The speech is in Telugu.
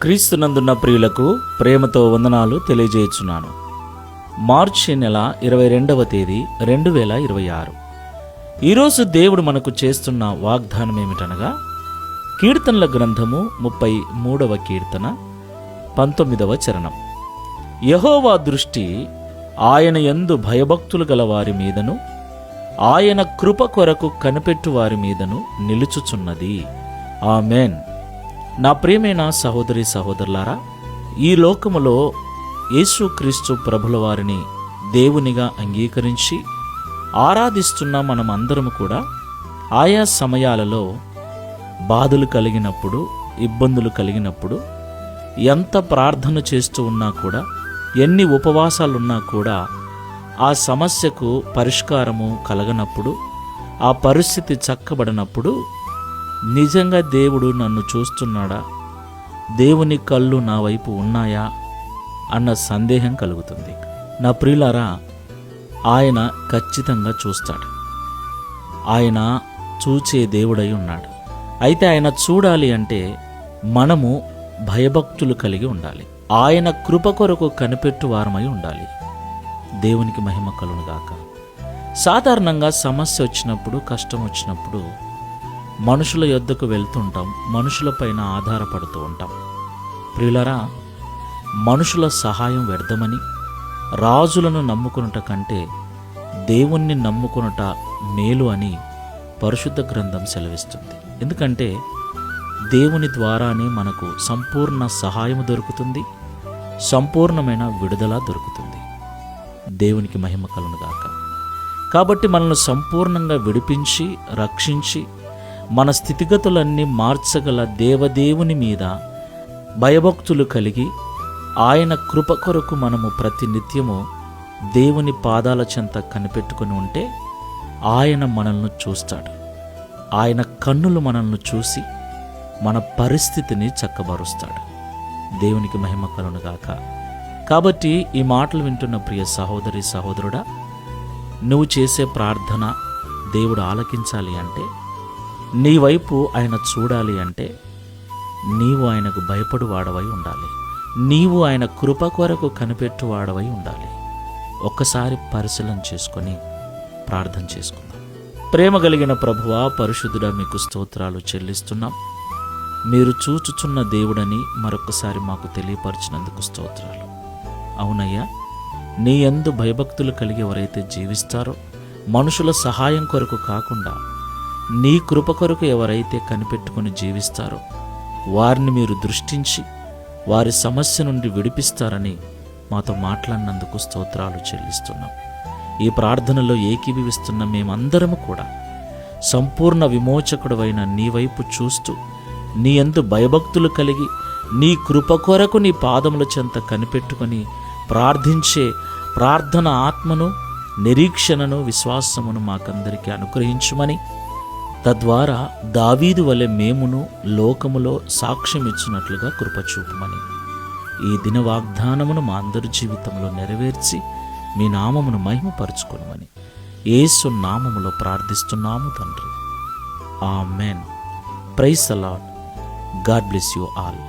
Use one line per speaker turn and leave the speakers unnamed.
క్రీస్తునందున్న ప్రియులకు ప్రేమతో వందనాలు తెలియజేయుచున్నాను. మార్చి నెల 22వ తేదీ 2026. ఈరోజు దేవుడు మనకు చేస్తున్న వాగ్దానం ఏమిటనగా, కీర్తనల గ్రంథము 33వ కీర్తన 19వ చరణం. యెహోవా దృష్టి ఆయన యందు భయభక్తులు గల వారి మీదను ఆయన కృప కొరకు కనిపెట్టు వారి మీదను నిలుచుచున్నది. ఆమెన్. నా ప్రియమైన సహోదరి సహోదరులారా, ఈ లోకములో యేసుక్రీస్తు ప్రభుల వారిని దేవునిగా అంగీకరించి ఆరాధిస్తున్న మనమందరము కూడా ఆయా సమయాలలో బాధలు కలిగినప్పుడు, ఇబ్బందులు కలిగినప్పుడు, ఎంత ప్రార్థన చేస్తూ ఉన్నా కూడా, ఎన్ని ఉపవాసాలున్నా కూడా ఆ సమస్యకు పరిష్కారము కలగనప్పుడు, ఆ పరిస్థితి చక్కబడినప్పుడు, నిజంగా దేవుడు నన్ను చూస్తున్నాడా, దేవుని కళ్ళు నా వైపు ఉన్నాయా అన్న సందేహం కలుగుతుంది. నా ప్రియులారా, ఆయన ఖచ్చితంగా చూస్తాడు. ఆయన చూచే దేవుడై ఉన్నాడు. అయితే ఆయన చూడాలి అంటే మనము భయభక్తులు కలిగి ఉండాలి. ఆయన కృప కొరకు కనిపెట్టు వారమై ఉండాలి. దేవునికి మహిమ కలుగునుగాక. సాధారణంగా సమస్య వచ్చినప్పుడు, కష్టం వచ్చినప్పుడు మనుషుల యొద్దకు వెళ్తుంటాం, మనుషులపైన ఆధారపడుతూ ఉంటాం. ప్రియులరా, మనుషుల సహాయం వ్యర్థమని, రాజులను నమ్ముకొనుట కంటే దేవుణ్ణి నమ్ముకొనుట మేలు అని పరిశుద్ధ గ్రంథం సెలవిస్తుంది. ఎందుకంటే దేవుని ద్వారానే మనకు సంపూర్ణ సహాయం దొరుకుతుంది, సంపూర్ణమైన విడుదల దొరుకుతుంది. దేవునికి మహిమ కలుగునుగాక. కాబట్టి మనల్ని సంపూర్ణంగా విడిపించి, రక్షించి, మన స్థితిగతులన్నీ మార్చగల దేవదేవుని మీద భయభక్తులు కలిగి, ఆయన కృప కొరకు మనము ప్రతినిత్యము దేవుని పాదాల చెంత కనిపెట్టుకుని ఉంటే ఆయన మనల్ని చూస్తాడు. ఆయన కన్నులు మనల్ని చూసి మన పరిస్థితిని చక్కబరుస్తాడు. దేవునికి మహిమ కలుగునుగాక. కాబట్టి ఈ మాటలు వింటున్న ప్రియ సహోదరి సహోదరుడా, నువ్వు చేసే ప్రార్థన దేవుడు ఆలకించాలి అంటే, నీ వైపు ఆయన చూడాలి అంటే, నీవు ఆయనకు భయపడు వాడవై ఉండాలి. నీవు ఆయన కృప కొరకు కనిపెట్టు వాడవై ఉండాలి. ఒక్కసారి పరిశీలన చేసుకొని ప్రార్థన చేసుకుందాం. ప్రేమ కలిగిన ప్రభువా, పరిశుద్ధుడా, మీకు స్తోత్రాలు చెల్లిస్తున్నాం. మీరు చూచుచున్న దేవుడని మరొకసారి మాకు తెలియపరిచినందుకు స్తోత్రాలు. అవునయ్యా, నీ యందు భయభక్తులు కలిగి ఎవరైతే జీవిస్తారో, మనుషుల సహాయం కొరకు కాకుండా నీ కృప కొరకు ఎవరైతే కనిపెట్టుకుని జీవిస్తారో, వారిని మీరు దృష్టించి వారి సమస్య నుండి విడిపిస్తారని మాతో మాట్లాడినందుకు స్తోత్రాలు చెల్లిస్తున్నాం. ఈ ప్రార్థనలో ఏకీభవిస్తున్న మేమందరము కూడా సంపూర్ణ విమోచకుడవైన నీ వైపు చూస్తూ, నీ యందు భయభక్తులు కలిగి, నీ కృప కొరకు నీ పాదముల చెంత కనిపెట్టుకొని ప్రార్థించే ప్రార్థన ఆత్మను, నిరీక్షణను, విశ్వాసమును మాకందరికీ అనుగ్రహించుమని, తద్వారా దావీదు వలె మేమును లోకములో సాక్ష్యం ఇచ్చినట్లుగా కృప చూపుమని, ఈ దిన వాగ్దానమును మా అందరి జీవితంలో నెరవేర్చి మీ నామమును మహిమపరచుకొనుమని యేసు నామములో ప్రార్థిస్తున్నాము తండ్రి. Amen. Praise the lord. God bless you all.